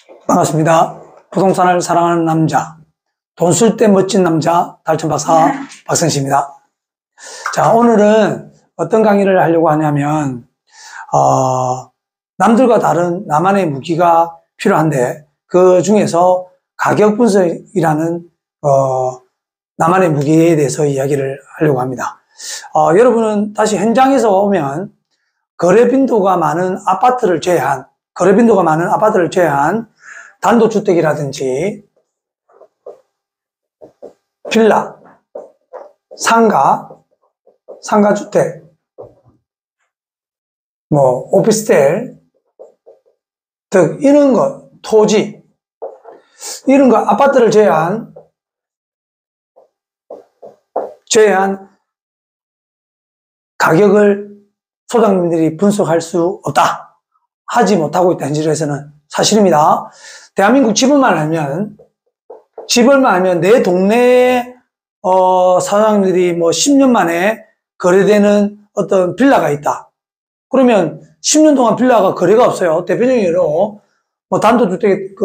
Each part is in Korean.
반갑습니다. 부동산을 사랑하는 남자, 돈 쓸 때 멋진 남자, 달천박사 박성식입니다. 자, 오늘은 어떤 강의를 하려고 하냐면, 남들과 다른 나만의 무기가 필요한데, 그 중에서 가격 분석이라는, 나만의 무기에 대해서 이야기를 하려고 합니다. 여러분은 다시 현장에서 오면, 거래 빈도가 많은 아파트를 제외한 단독주택이라든지 빌라, 상가주택, 오피스텔 등 이런 것, 토지 이런 거 아파트를 제외한 가격을 소장님들이 분석할 수 없다. 하지 못하고 있다. 현실에서는 사실입니다. 대한민국 집을만 알면 내 동네에 사장님들이 10년 만에 거래되는 어떤 빌라가 있다. 그러면 10년 동안 빌라가 거래가 없어요. 대표적인 예로 단독주택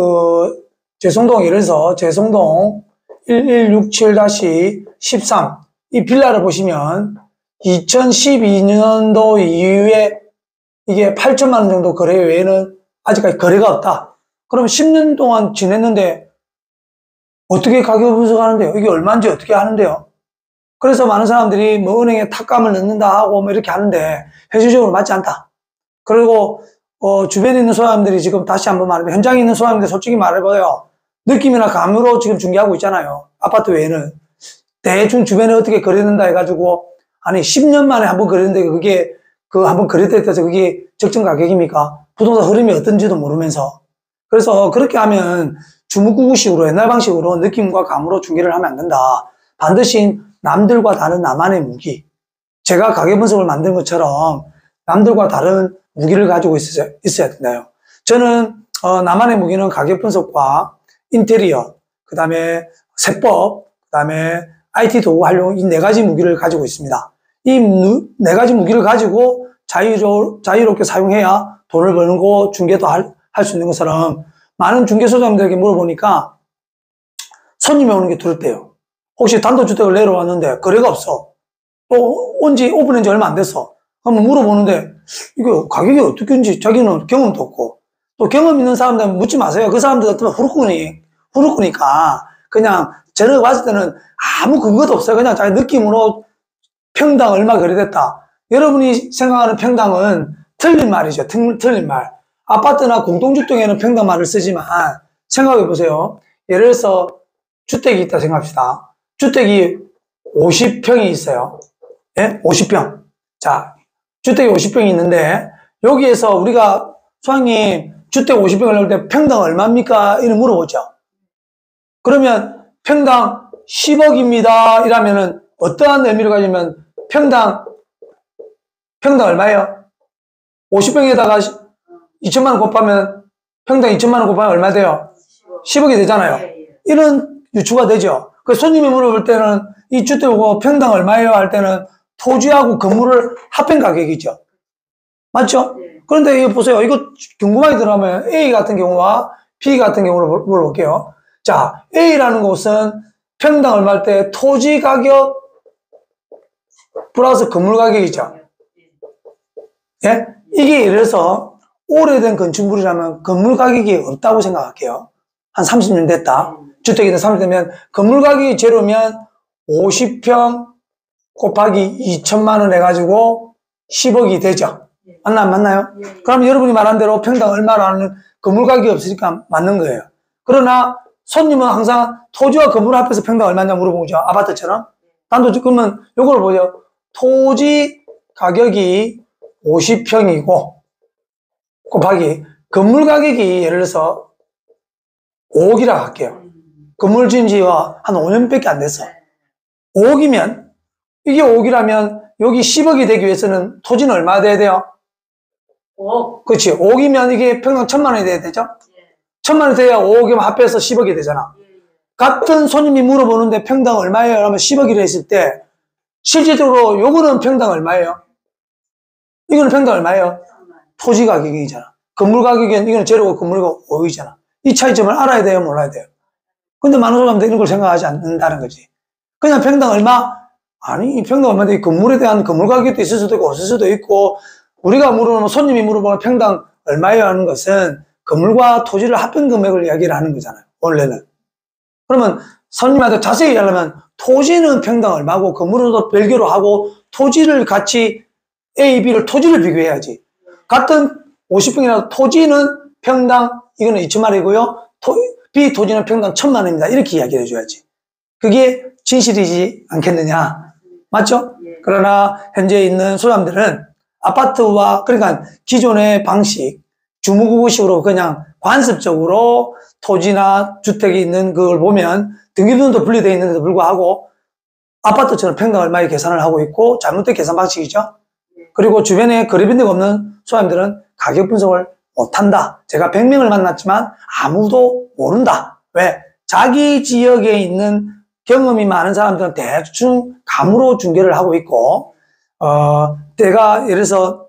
제송동, 예를 들어서 제송동 1167-13 이 빌라를 보시면 2012년도 이후에 이게 8천만 원 정도 거래 외에는 아직까지 거래가 없다. 그럼 10년 동안 지냈는데 어떻게 가격 분석하는데요? 이게 얼마인지 어떻게 하는데요? 그래서 많은 사람들이 은행에 탁감을 넣는다 하고 이렇게 하는데 현실적으로 맞지 않다. 그리고 주변에 있는 소장님들이 지금 다시 한번 말하면 현장에 있는 소장님들 솔직히 말해봐요. 느낌이나 감으로 지금 중개하고 있잖아요. 아파트 외에는 대충 주변에 어떻게 거래된다 해가지고 아니 10년 만에 한번 거래했는데 그게 한번 거래됐다 해서 그게 적정 가격입니까? 부동산 흐름이 어떤지도 모르면서. 그래서 그렇게 하면 주묵구구식으로 옛날 방식으로 느낌과 감으로 중개를 하면 안 된다. 반드시 남들과 다른 나만의 무기. 제가 가격 분석을 만든 것처럼 남들과 다른 무기를 가지고 있어야 된다요. 저는 나만의 무기는 가격 분석과 인테리어, 그 다음에 세법, 그 다음에 IT 도구 활용 이 4가지 무기를 가지고 있습니다. 이 4가지 무기를 가지고 자유롭게 사용해야 돈을 벌고 중개도 할 수 있는 것처럼 많은 중개소장님들에게 물어보니까 손님이 오는 게 두렵대요. 혹시 단독주택을 내려왔는데 거래가 없어. 오픈한 지 얼마 안 됐어. 한번 물어보는데 이거 가격이 어떻게인지 자기는 경험도 없고 또 경험 있는 사람들은 묻지 마세요. 그 사람들 같으면 후루꾸니까 그냥 저는 봤을 때는 아무 근거도 없어요. 그냥 자기 느낌으로 평당 얼마 거래됐다. 여러분이 생각하는 평당은 틀린 말이죠. 틀린 말. 아파트나 공동주택에는 평당 말을 쓰지만 생각해 보세요. 예를 들어서 주택이 있다 생각합시다. 주택이 50평이 있어요. 예? 50평. 자, 주택이 50평이 있는데 여기에서 우리가 소장님 주택 50평을 넣을 때 평당 얼마입니까? 이런 물어보죠. 그러면 평당 10억입니다. 이러면은 어떠한 의미를 가지면 평당 얼마예요? 50평에다가 2천만 원 곱하면 평당 2천만 원 곱하면 얼마 돼요? 10억이 되잖아요. 이런 유추가 되죠. 그 손님이 물어볼 때는 이 주택이고 평당 얼마예요? 할 때는 토지하고 건물을 합한 가격이죠. 맞죠? 그런데 이거 보세요. 이거 궁금하게 들어가면 A 같은 경우와 B 같은 경우를 물어볼게요. 자, A라는 곳은 평당 얼마일 때 토지 가격 플러스 건물 가격이죠. 예? 이게 예를 들어서 오래된 건축물이라면 건물 가격이 없다고 생각할게요. 한 30년 됐다. 주택이 30년 되면 건물 가격이 제로면 50평 곱하기 2천만 원 해가지고 10억이 되죠. 맞나요? 그럼 여러분이 말한 대로 평당 얼마라는 건물 가격이 없으니까 맞는 거예요. 그러나 손님은 항상 토지와 건물 합해서 평당 얼마냐 물어보죠. 아파트처럼. 단독주택 그러면 요걸 보죠. 토지 가격이 50평이고 곱하기 건물 가격이 예를 들어서 5억이라고 할게요. 건물 지은 지가 한 5년밖에 안 됐어. 5억이면 이게 5억이라면 여기 10억이 되기 위해서는 토지는 얼마 돼야 돼요? 5억. 그렇지. 5억이면 이게 평당 1,000만 원이 돼야 되죠? 1,000만 원이 돼야 5억이면 합해서 10억이 되잖아. 같은 손님이 물어보는데 평당 얼마예요? 그러면 10억이라 했을 때 실질적으로 요거는 평당 얼마예요? 이거는 평당 얼마예요? 토지 가격이잖아. 건물 가격은 이거는 제로고 건물이고 5억이잖아. 이 차이점을 알아야 돼요, 몰라야 돼요? 근데 많은 사람들이 이런 걸 생각하지 않는다는 거지. 그냥 평당 얼마? 아니, 평당 얼마인데 건물에 대한 건물 가격도 있을 수도 있고 없을 수도 있고, 우리가 물어보면, 손님이 물어보면 평당 얼마예요 하는 것은 건물과 토지를 합한 금액을 이야기를 하는 거잖아요, 원래는. 그러면 손님한테 자세히 얘기하려면 토지는 평당 얼마고 건물은 또 별개로 하고 토지를 같이 A, B를 토지를 비교해야지. 같은 50평이라도 토지는 평당 이거는 2천만원이고요. B 토지는 평당 1,000만원입니다. 이렇게 이야기를 해줘야지. 그게 진실이지 않겠느냐. 맞죠? 그러나 현재 있는 사람들은 아파트와 그러니까 기존의 방식 주무구구식으로 그냥 관습적으로 토지나 주택이 있는 그걸 보면 등기부등도 분리되어 있는데도 불구하고 아파트처럼 평당 얼마에 계산을 하고 있고 잘못된 계산 방식이죠. 그리고 주변에 거래빈대가 없는 사람들은 가격 분석을 못한다. 제가 100명을 만났지만 아무도 모른다. 왜? 자기 지역에 있는 경험이 많은 사람들은 대충 감으로 중개를 하고 있고 내가 예를 들어서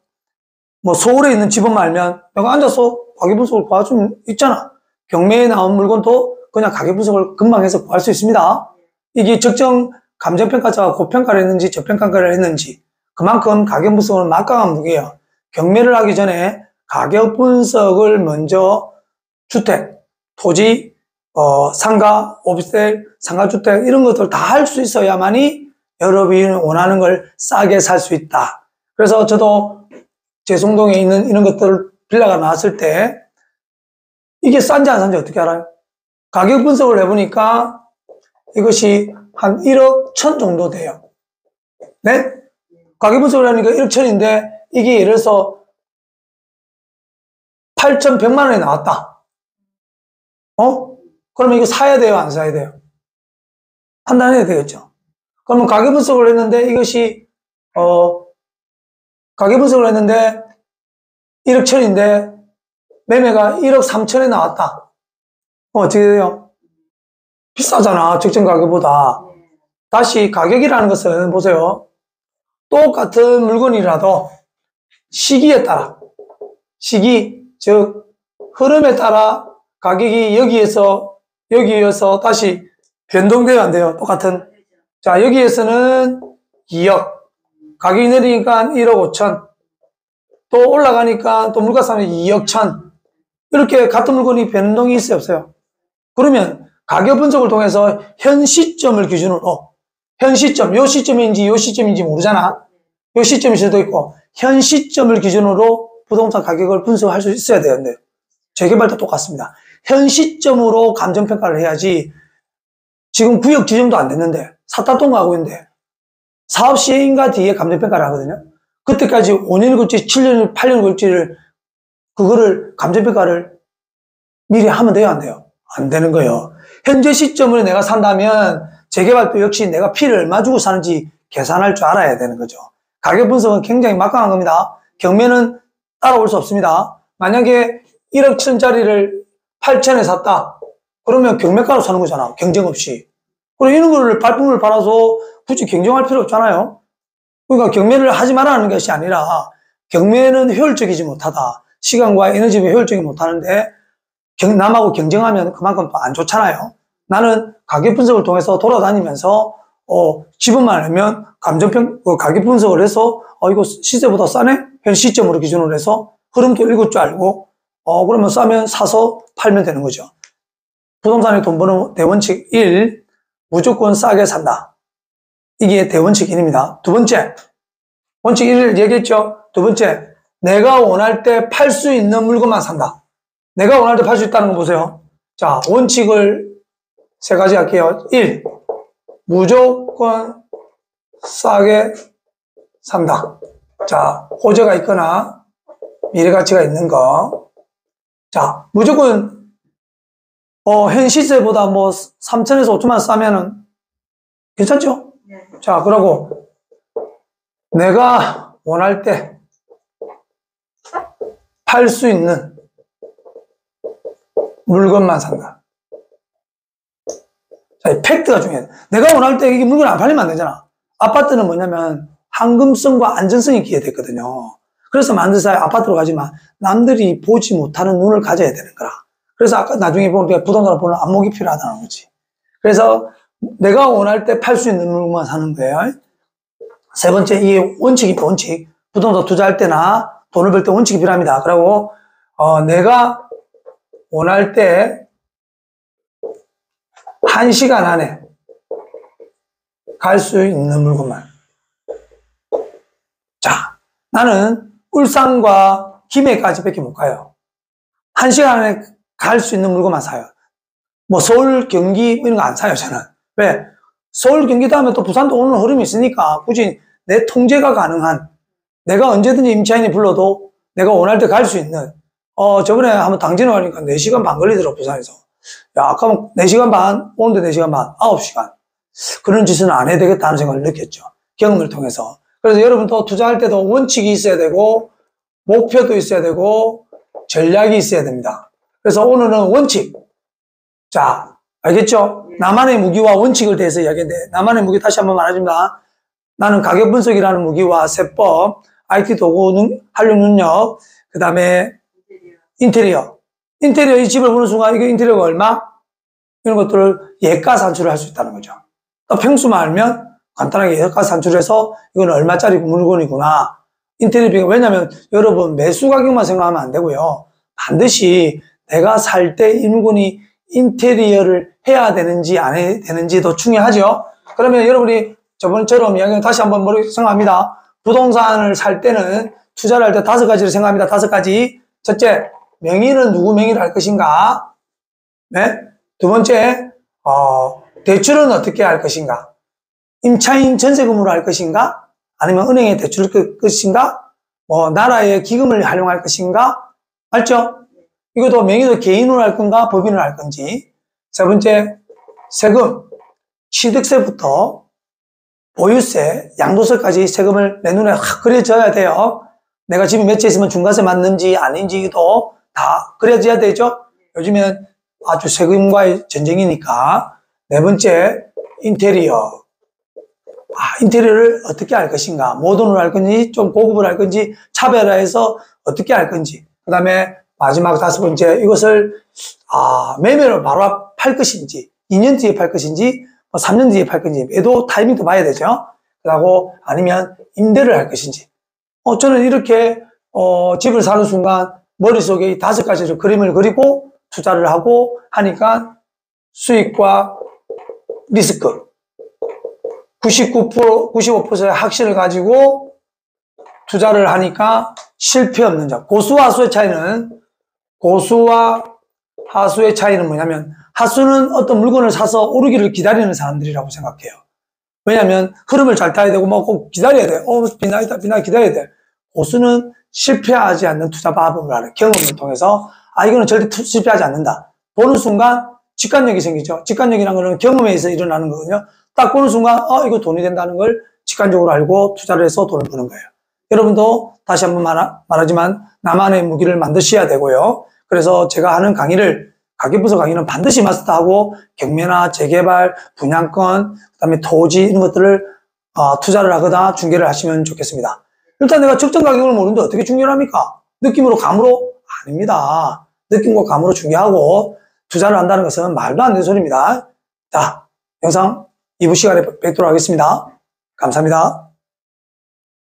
뭐 서울에 있는 집업만 알면 내가 앉아서 가격 분석을 구할 수 있잖아. 경매에 나온 물건도 그냥 가격 분석을 금방 해서 구할 수 있습니다. 이게 적정 감정평가자가 고평가를 했는지 저평가를 했는지 그만큼 가격 분석은 막강한 무기예요. 경매를 하기 전에 가격 분석을 먼저 주택, 토지, 상가, 오피스텔, 상가주택 이런 것들 다 할 수 있어야만이 여러분이 원하는 걸 싸게 살 수 있다. 그래서 저도 제송동에 있는 이런 것들 빌라가 나왔을 때 이게 싼지 안 싼지 어떻게 알아요? 가격 분석을 해보니까 이것이 한 1억 1천 정도 돼요. 네? 가격 분석을 하니까 1억 1천인데 이게 예를 들어서 8,100만 원에 나왔다. 그러면 이거 사야 돼요? 안 사야 돼요? 판단해야 되겠죠. 그러면 가격 분석을 했는데 이것이 가격 분석을 했는데 1억 1천인데 매매가 1억 3천에 나왔다. 어떻게 돼요? 비싸잖아, 적정 가격보다. 다시 가격이라는 것은 보세요. 똑같은 물건이라도 시기에 따라 시기, 즉 흐름에 따라 가격이 여기에서 다시 변동돼야 안 돼요. 똑같은. 자, 여기에서는 2억. 가격이 내리니까 1억 5천. 또 올라가니까 또 물가 싸면 2억 1천. 이렇게 같은 물건이 변동이 있어요, 없어요? 그러면 가격 분석을 통해서 현 시점을 기준으로 현 시점, 요 시점인지 요 시점인지 모르잖아. 요 시점일 수도 있고 현 시점을 기준으로 부동산 가격을 분석할 수 있어야 되는데 재개발도 똑같습니다. 현 시점으로 감정평가를 해야지. 지금 구역 지정도 안 됐는데 사타 통과하고 있는데 사업 시행인가 뒤에 감정평가를 하거든요. 그때까지 5년을 걸치 7년을 8년을 걸치를 그거를 감정평가를 미리 하면 돼요, 안 돼요? 안 되는 거예요. 현재 시점으로 내가 산다면 재개발도 역시 내가 피를 얼마 주고 사는지 계산할 줄 알아야 되는 거죠. 가격 분석은 굉장히 막강한 겁니다. 경매는 따라올 수 없습니다. 만약에 1억 천짜리를 8천에 샀다. 그러면 경매가로 사는 거잖아. 경쟁 없이. 그리고 이런 거를 발품을 팔아서 굳이 경쟁할 필요 없잖아요. 그러니까 경매를 하지 말라는 것이 아니라 경매는 효율적이지 못하다. 시간과 에너지가 효율적이지 못하는데 남하고 경쟁하면 그만큼 안 좋잖아요. 나는 가격 분석을 통해서 돌아다니면서 집업만 하면 가격 분석을 해서 이거 시세보다 싸네? 현 시점으로 기준으로 해서 흐름도 읽을 줄 알고 그러면 싸면 사서 팔면 되는 거죠. 부동산에 돈 버는 대원칙 1, 무조건 싸게 산다. 이게 대원칙 1입니다. 두 번째, 원칙 1을 얘기했죠. 두 번째, 내가 원할 때 팔 수 있는 물건만 산다. 내가 원할 때 팔 수 있다는 거 보세요. 자, 원칙을 세 가지 할게요. 1, 무조건 싸게 산다. 자, 호재가 있거나 미래가치가 있는 거. 자, 무조건 현 시세보다 뭐 3천에서 5천만 원 싸면은 괜찮죠? 네. 자, 그러고 내가 원할 때 팔 수 있는 물건만 산다. 자, 이 팩트가 중요해. 내가 원할 때 이게 물건이 안 팔리면 안 되잖아. 아파트는 뭐냐면 황금성과 안전성이 기여됐거든요. 그래서 만드사에 아파트로 가지만 남들이 보지 못하는 눈을 가져야 되는 거라. 그래서 아까 나중에 보면 부동산을 보는 안목이 필요하다는 거지. 그래서 내가 원할 때 팔 수 있는 물건만 사는 거예요. 세 번째, 이게 원칙이다, 원칙. 부동산 투자할 때나 돈을 벌 때 원칙이 필요합니다. 그리고, 내가 원할 때 1시간 안에 갈 수 있는 물건만. 자, 나는 울산과 김해까지 밖에 못 가요. 1시간 안에 갈 수 있는 물건만 사요. 뭐 서울, 경기 이런 거 안 사요, 저는. 왜? 서울, 경기 다음에 또 부산도 오는 흐름이 있으니까 굳이 내 통제가 가능한, 내가 언제든지 임차인이 불러도 내가 원할 때 갈 수 있는, 저번에 한번 당진을 가니까 4시간 반 걸리더라고, 부산에서. 야, 아까 4시간 반, 오는데 4시간 반, 9시간. 그런 짓은 안 해야 되겠다는 생각을 느꼈죠. 경험을 통해서. 그래서 여러분도 투자할 때도 원칙이 있어야 되고, 목표도 있어야 되고, 전략이 있어야 됩니다. 그래서 오늘은 원칙. 자, 알겠죠? 나만의 무기와 원칙을 대해서 이야기했는데, 나만의 무기 다시 한번 말해줍니다. 나는 가격 분석이라는 무기와 세법, IT 도구, 활용 능력, 그 다음에 인테리어. 인테리어, 이 집을 보는 순간 이게 인테리어가 얼마? 이런 것들을 예가 산출을 할 수 있다는 거죠. 또 평수만 알면 간단하게 예가 산출해서 이건 얼마짜리 물건이구나. 인테리어 비용, 왜냐면 여러분 매수 가격만 생각하면 안 되고요. 반드시 내가 살 때 이 물건이 인테리어를 해야 되는지 안 해야 되는지도 중요하죠. 그러면 여러분이 저번처럼 이야기는 다시 한번 생각합니다. 부동산을 살 때는 투자를 할 때 5가지를 생각합니다. 5가지. 첫째, 명의는 누구 명의로 할 것인가? 네? 두 번째, 대출은 어떻게 할 것인가? 임차인 전세금으로 할 것인가? 아니면 은행에 대출을 할 것인가? 나라의 기금을 활용할 것인가? 맞죠? 이것도 명의도 개인으로 할 건가? 법인으로 할 건지. 세 번째, 세금. 취득세부터 보유세, 양도세까지 세금을 내 눈에 확 그려져야 돼요. 내가 집이 몇 채 있으면 중과세 맞는지 아닌지도 다 그려져야 되죠. 요즘엔 아주 세금과의 전쟁이니까. 네 번째, 인테리어. 인테리어를 어떻게 할 것인가? 모던으로 할 건지, 좀 고급으로 할 건지, 차별화해서 어떻게 할 건지. 그 다음에 마지막 5번째, 이것을, 매매로 바로 팔 것인지, 2년 뒤에 팔 것인지, 3년 뒤에 팔 건지, 매도 타이밍도 봐야 되죠. 그리고 아니면 임대를 할 것인지. 저는 이렇게, 집을 사는 순간 머릿속에 이 5가지를 그림을 그리고 투자를 하고 하니까 수익과 리스크. 99%, 95%의 확신을 가지고 투자를 하니까 실패 없는 점. 고수와 하수의 차이는 뭐냐면, 하수는 어떤 물건을 사서 오르기를 기다리는 사람들이라고 생각해요. 왜냐면 흐름을 잘 타야 되고 꼭 기다려야 돼. 비나이다 기다려야 돼. 고수는 실패하지 않는 투자 방법을 알아요. 경험을 통해서 이거는 절대 실패하지 않는다. 보는 순간 직관력이 생기죠. 직관력이라는 거는 경험에 의해서 일어나는 거거든요. 딱 보는 순간 이거 돈이 된다는 걸 직관적으로 알고 투자를 해서 돈을 버는 거예요. 여러분도 다시 한번 말하지만 나만의 무기를 만드셔야 되고요. 그래서 제가 하는 가격 분석 강의는 반드시 마스터하고 경매나 재개발, 분양권, 그다음에 토지 이런 것들을 투자를 하거나 중개를 하시면 좋겠습니다. 일단 내가 적정 가격을 모르는데 어떻게 중개를 합니까? 느낌으로 감으로? 아닙니다. 느낌과 감으로 중개하고 투자를 한다는 것은 말도 안 되는 소리입니다. 자, 영상 2부 시간에 뵙도록 하겠습니다. 감사합니다.